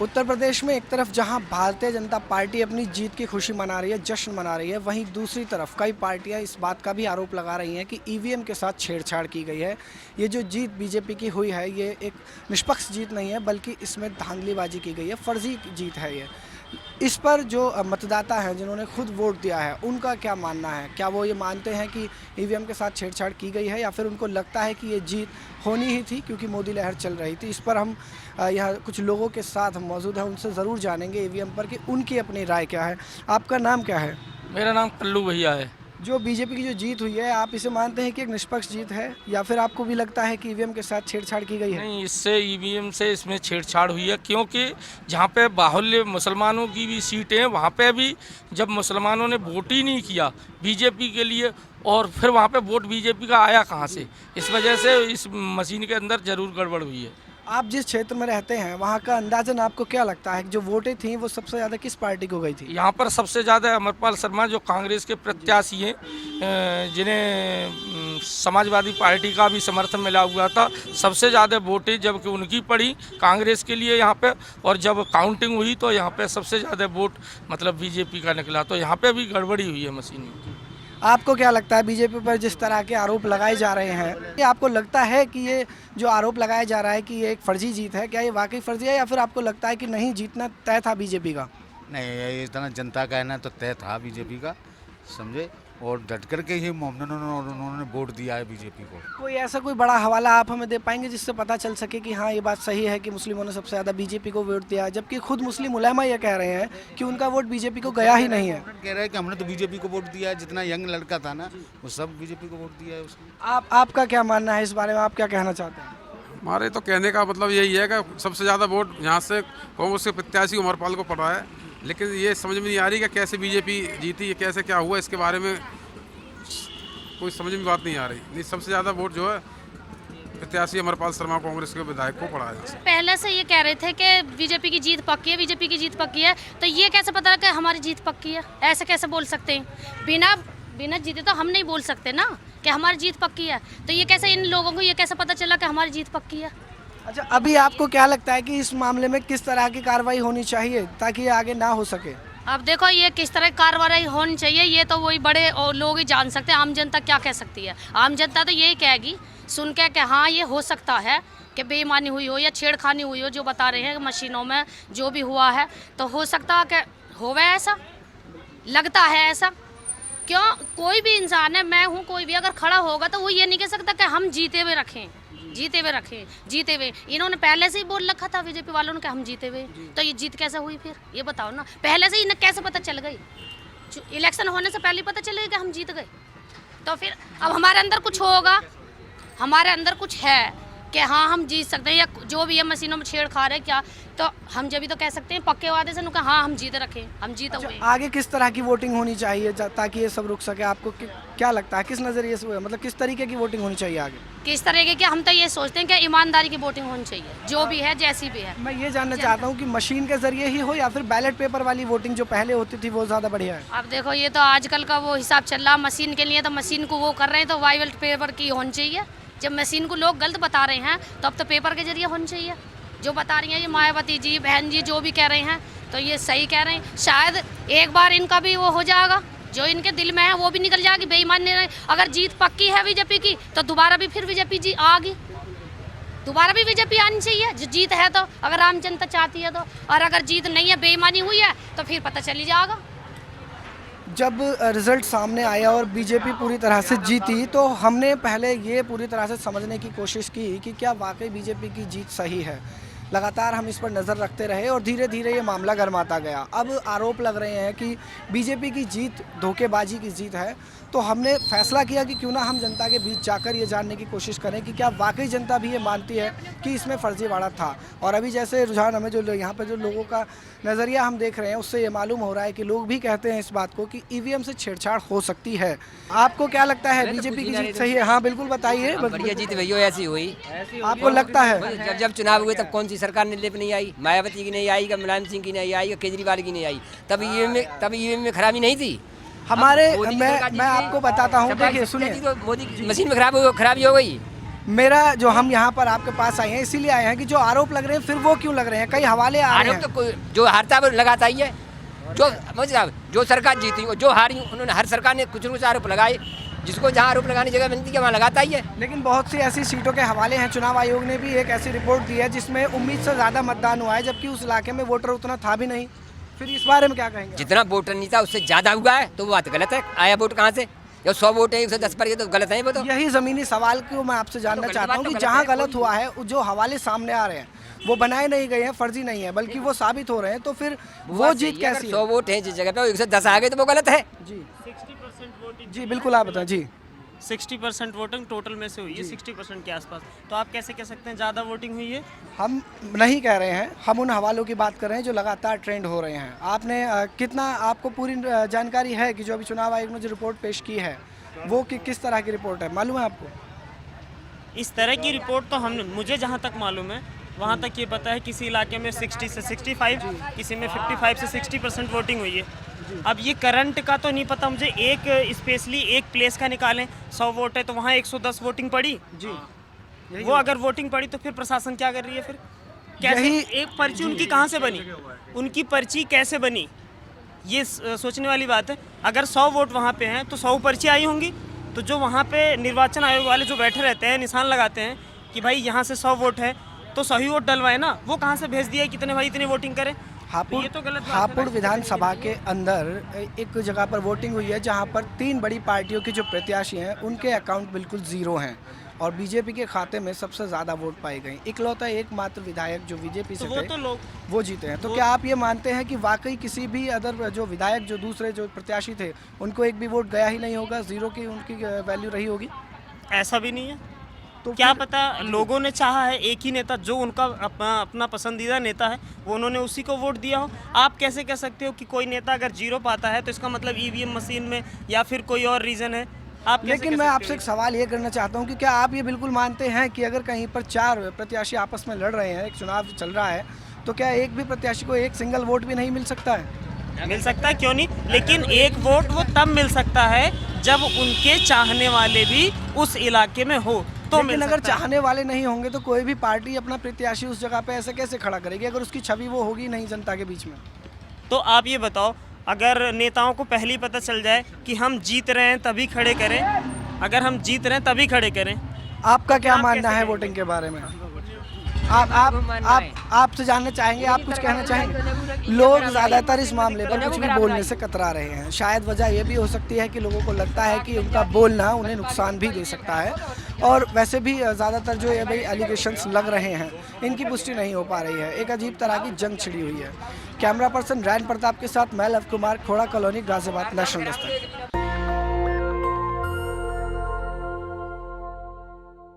उत्तर प्रदेश में एक तरफ जहां भारतीय जनता पार्टी अपनी जीत की खुशी मना रही है, जश्न मना रही है, वहीं दूसरी तरफ कई पार्टियां इस बात का भी आरोप लगा रही हैं कि ईवीएम के साथ छेड़छाड़ की गई है। ये जो जीत बीजेपी की हुई है, ये एक निष्पक्ष जीत नहीं है, बल्कि इसमें धांधलीबाजी की गई है, फर्जी जीत है ये। इस पर जो मतदाता हैं जिन्होंने खुद वोट दिया है, उनका क्या मानना है? क्या वो ये मानते हैं कि ईवीएम के साथ छेड़छाड़ की गई है, या फिर उनको लगता है कि ये जीत होनी ही थी क्योंकि मोदी लहर चल रही थी? इस पर हम यहाँ कुछ लोगों के साथ मौजूद हैं, उनसे ज़रूर जानेंगे ईवीएम पर कि उनकी अपनी राय क्या है। आपका नाम क्या है? मेरा नाम कल्लू भैया है। जो बीजेपी की जो जीत हुई है, आप इसे मानते हैं कि एक निष्पक्ष जीत है, या फिर आपको भी लगता है कि ईवीएम के साथ छेड़छाड़ की गई है? नहीं, इससे ईवीएम से इसमें छेड़छाड़ हुई है, क्योंकि जहाँ पे बाहुल्य मुसलमानों की भी सीटें हैं, वहाँ पे भी जब मुसलमानों ने वोट ही नहीं किया बीजेपी के लिए, और फिर वहाँ पे वोट बीजेपी का आया कहाँ से? इस वजह से इस मशीन के अंदर ज़रूर गड़बड़ हुई है। आप जिस क्षेत्र में रहते हैं, वहाँ का अंदाजन आपको क्या लगता है कि जो वोटें थी वो सबसे ज़्यादा किस पार्टी को गई थी? यहाँ पर सबसे ज़्यादा अमरपाल शर्मा जो कांग्रेस के प्रत्याशी हैं, जिन्हें समाजवादी पार्टी का भी समर्थन मिला हुआ था, सबसे ज़्यादा वोटें जबकि उनकी पड़ी कांग्रेस के लिए यहाँ पे, और जब काउंटिंग हुई तो यहाँ पे सबसे ज़्यादा वोट मतलब बीजेपी का निकला, तो यहाँ पे भी गड़बड़ी हुई है मशीन में। आपको क्या लगता है बीजेपी पर जिस तरह के आरोप लगाए जा रहे हैं, ये आपको लगता है कि ये जो आरोप लगाया जा रहा है कि ये एक फर्जी जीत है, क्या ये वाकई फर्जी है, या फिर आपको लगता है कि नहीं, जीतना तय था बीजेपी का? नहीं, ये इतना जनता का है ना, तो तय था बीजेपी का, समझे, और डट करके ही उन्होंने वोट दिया है बीजेपी को। कोई ऐसा कोई बड़ा हवाला आप हमें दे पाएंगे जिससे पता चल सके कि हाँ, ये बात सही है कि मुस्लिमों ने सबसे ज़्यादा बीजेपी को वोट दिया, जबकि खुद मुस्लिम उलेमा ये कह रहे हैं कि उनका वोट बीजेपी को गया ही नहीं है? कह रहे हैं कि हमने तो बीजेपी को वोट दिया है, जितना यंग लड़का था ना वो सब बीजेपी को वोट दिया है उसने। आपका क्या मानना है इस बारे में? आप क्या कहना चाहते हैं? हमारे तो कहने का मतलब यही है कि सबसे ज़्यादा वोट यहाँ से कांग्रेस के प्रत्याशी अमरपाल को पड़ रहा है, लेकिन ये समझ में नहीं आ रही कि कैसे बीजेपी जीती, कैसे क्या हुआ, इसके बारे में कोई समझ में बात नहीं आ रही। नहीं, सबसे ज़्यादा वोट जो है प्रत्याशी अमरपाल शर्मा कांग्रेस के विधायक को पड़ा है। पहले से ये कह रहे थे कि बीजेपी की जीत पक्की है, बीजेपी की जीत पक्की है, तो ये कैसे पता है कि हमारी जीत पक्की है? ऐसे कैसे बोल सकते हैं? बिना जीते तो हम नहीं बोल सकते ना कि हमारी जीत पक्की है। तो ये कैसे, इन लोगों को ये कैसे पता चला कि हमारी जीत पक्की है? अच्छा, अभी आपको क्या लगता है कि इस मामले में किस तरह की कार्रवाई होनी चाहिए ताकि ये आगे ना हो सके? अब देखो, ये किस तरह की कार्रवाई होनी चाहिए, ये तो वही बड़े और लोग ही जान सकते हैं। आम जनता क्या कह सकती है? आम जनता तो यही कहेगी सुन के कि हाँ, ये हो सकता है कि बेईमानी हुई हो या छेड़खानी हुई हो, जो बता रहे हैं मशीनों में जो भी हुआ है, तो हो सकता है कि होवे ऐसा, लगता है ऐसा। क्यों? कोई भी इंसान है, मैं हूँ, कोई भी अगर खड़ा होगा तो वो ये नहीं कह सकता कि हम जीते हुए रखें। इन्होंने पहले से ही बोल रखा था बीजेपी वालों ने कि हम जीते हुए, तो ये जीत कैसे हुई फिर? ये बताओ ना। पहले से ही इन्हें कैसे पता चल गई? इलेक्शन होने से पहले पता चल गई कि हम जीत गए? तो फिर अब हमारे अंदर कुछ होगा, हमारे अंदर कुछ है कि हाँ, हम जीत सकते हैं, या जो भी है मशीनों में छेड़छाड़ है क्या, तो हम जब भी तो कह सकते हैं पक्के वादे से कि हाँ, हम जीत रखें, हम जीत हुए। आगे किस तरह की वोटिंग होनी चाहिए ताकि ये सब रुक सके? आपको क्या लगता है, किस नज़रिए से, मतलब किस तरीके की वोटिंग होनी चाहिए आगे? किस तरीके की? हम तो ये सोचते हैं कि ईमानदारी की वोटिंग होनी चाहिए, जो भी है, जैसी भी है। मैं ये जानना चाहता हूँ कि मशीन के जरिए ही हो या फिर बैलेट पेपर वाली वोटिंग जो पहले होती थी वो ज़्यादा बढ़िया है? अब देखो, ये तो आजकल का वो हिसाब चल रहा मशीन के लिए, तो मशीन को वो कर रहे हैं, तो बैलेट पेपर की होनी चाहिए। जब मशीन को लोग गलत बता रहे हैं तो अब तो पेपर के जरिए होनी चाहिए। जो बता रही हैं ये मायावती जी, बहन जी, जो भी कह रहे हैं, तो ये सही कह रहे हैं। शायद एक बार इनका भी वो हो जाएगा, जो इनके दिल में है वो भी निकल जाएगी। बेईमानी अगर जीत पक्की है बीजेपी की, तो दोबारा भी फिर बीजेपी जी आगी, दोबारा भी बीजेपी आनी चाहिए। जो जीत है तो अगर आम जनता चाहती है तो, और अगर जीत नहीं है, बेईमानी हुई है, तो फिर पता चली जाएगा। जब रिजल्ट सामने आया और बीजेपी पूरी तरह से जीती, तो हमने पहले ये पूरी तरह से समझने की कोशिश की कि क्या वाकई बीजेपी की जीत सही है। लगातार हम इस पर नज़र रखते रहे और धीरे धीरे ये मामला गर्माता गया। अब आरोप लग रहे हैं कि बीजेपी की जीत धोखेबाजी की जीत है, तो हमने फैसला किया कि क्यों ना हम जनता के बीच जाकर ये जानने की कोशिश करें कि क्या वाकई जनता भी ये मानती है कि इसमें फर्जीवाड़ा था। और अभी जैसे रुझान हमें जो यहाँ पर जो लोगों का नज़रिया हम देख रहे हैं, उससे ये मालूम हो रहा है कि लोग भी कहते हैं इस बात को कि ईवीएम से छेड़छाड़ हो सकती है। आपको क्या लगता है, बीजेपी की जीत सही है? हाँ, बिल्कुल बताइए। बढ़िया जीत भैया ऐसी हुई। आपको लगता है? जब चुनाव हुए तब कौन सी सरकार निर्णय पे नहीं आई? मायावती की नहीं आई, मुलायम सिंह की नहीं आई, केजरीवाल की नहीं आई, तब ईवीएम में खराबी नहीं थी। हमारे मैं आपको बताता हूँ, देखिए सुनिए, मोदी मशीन में खराबी हो गई। मेरा जो हम यहाँ पर आपके पास आए हैं इसीलिए आए हैं कि जो आरोप लग रहे हैं फिर वो क्यों लग रहे हैं, कई हवाले आ रहे आरोप हैं। तो कोई जो हारता है वो लगाता ही है। जो मतलब जो सरकार जीती जो हारी उन्होंने हर सरकार ने कुछ न कुछ आरोप लगाए, जिसको जहाँ आरोप लगाने की जगह मिलती है वहाँ लगाता ही है। लेकिन बहुत सी ऐसी सीटों के हवाले हैं, चुनाव आयोग ने भी एक ऐसी रिपोर्ट दी है जिसमें उम्मीद से ज़्यादा मतदान हुआ है, जबकि उस इलाके में वोटर उतना था भी नहीं। फिर इस बारे में क्या कहेंगे? जितना वोटर नहीं था उससे ज़्यादा हुआ है तो वो बात गलत है। आया वोट कहाँ से? जब 100 वोट है 110 पर, ये तो गलत है। वो तो यही ज़मीनी सवाल को मैं आपसे जानना गलत चाहता बात हूँ तो कि गलत जहाँ है, गलत हुआ है, जो हवाले सामने आ रहे हैं वो बनाए नहीं गए हैं, फर्जी नहीं है, बल्कि वो साबित हो रहे हैं, तो फिर वो जीत कैसी 100 वोट है जिस जगह पे 110 आ गए तो वो गलत है। जी 60% वोटिंग जी बिल्कुल, आप बताएं। जी 60% वोटिंग टोटल में से हुई है, 60% के आसपास। तो आप कैसे कह सकते हैं ज़्यादा वोटिंग हुई है? हम नहीं कह रहे हैं, हम उन हवालों की बात कर रहे हैं जो लगातार ट्रेंड हो रहे हैं। आपने कितना, आपको पूरी जानकारी है कि जो अभी चुनाव आयोग ने जो रिपोर्ट पेश की है वो किस तरह की रिपोर्ट है, मालूम है आपको? इस तरह की रिपोर्ट तो हमने, मुझे जहाँ तक मालूम है वहाँ तक ये पता है किसी इलाके में 60 से 65, किसी में 55 से 60% वोटिंग हुई है। अब ये करंट का तो नहीं पता मुझे, एक स्पेशली एक प्लेस का निकालें, 100 वोट है तो वहाँ 110 वोटिंग पड़ी जी वो अगर वोटिंग पड़ी तो फिर प्रशासन क्या कर रही है? फिर कैसे एक पर्ची उनकी कहाँ से बनी? उनकी पर्ची कैसे बनी? ये सोचने वाली बात है। अगर 100 वोट वहाँ पे हैं तो 100 पर्ची आई होंगी, तो जो वहाँ पे निर्वाचन आयोग वाले जो बैठे रहते हैं निशान लगाते हैं कि भाई यहाँ से 100 वोट है तो सही वोट डलवाए ना, वो कहाँ से भेज दिया कितने भाई इतनी वोटिंग करें? हापुड़ ये तो गलत बात है हापुड़ ना। विधानसभा के अंदर एक जगह पर वोटिंग हुई है जहां पर 3 बड़ी पार्टियों के जो प्रत्याशी हैं उनके अकाउंट बिल्कुल ज़ीरो हैं और बीजेपी के खाते में सबसे ज़्यादा वोट पाए गए। इकलौता एकमात्र विधायक जो बीजेपी से तो वो थे तो लोग वो जीते हैं। तो क्या आप ये मानते हैं कि वाकई किसी भी अदर जो विधायक जो दूसरे जो प्रत्याशी थे उनको एक भी वोट गया ही नहीं होगा, ज़ीरो की उनकी वैल्यू रही होगी? ऐसा भी नहीं है। तो क्या फिर- पता लोगों ने चाहा है एक ही नेता जो उनका अपना पसंदीदा नेता है वो उन्होंने उसी को वोट दिया हो। आप कैसे कह सकते हो कि कोई नेता अगर जीरो पाता है तो इसका मतलब ईवीएम मशीन में या फिर कोई और रीज़न है? आप कैसे लेकिन कह मैं सकते आपसे हो? एक सवाल ये करना चाहता हूँ कि क्या आप ये बिल्कुल मानते हैं कि अगर कहीं पर 4 प्रत्याशी आपस में लड़ रहे हैं, एक चुनाव चल रहा है, तो क्या एक भी प्रत्याशी को एक सिंगल वोट भी नहीं मिल सकता है? मिल सकता है, क्यों नहीं? लेकिन एक वोट वो तब मिल सकता है जब उनके चाहने वाले भी उस इलाके में हो तो लेकिन मिल अगर सकता है। चाहने वाले नहीं होंगे तो कोई भी पार्टी अपना प्रत्याशी उस जगह पे ऐसे कैसे खड़ा करेगी अगर उसकी छवि वो होगी नहीं जनता के बीच में? तो आप ये बताओ, अगर नेताओं को पहले ही पता चल जाए कि हम जीत रहे हैं तभी खड़े करें, अगर हम जीत रहे हैं तभी खड़े करें। आपका क्या आप मानना कैसे है कहेंगे? वोटिंग के बारे में? आपसे जानना चाहेंगे, आप कुछ कहना चाहेंगे? लोग ज़्यादातर इस मामले पर कुछ भी बोलने से कतरा रहे हैं। शायद वजह यह भी हो सकती है कि लोगों को लगता है कि उनका बोलना उन्हें नुकसान भी दे सकता है और वैसे भी ज़्यादातर जो ये भाई एलिगेशंस लग रहे हैं इनकी पुष्टि नहीं हो पा रही है। एक अजीब तरह की जंग छिड़ी हुई है। कैमरा पर्सन रैन प्रताप के साथ मैं लव कुमार, खोड़ा कॉलोनी, गाजियाबाद, नेशनल दस्तक।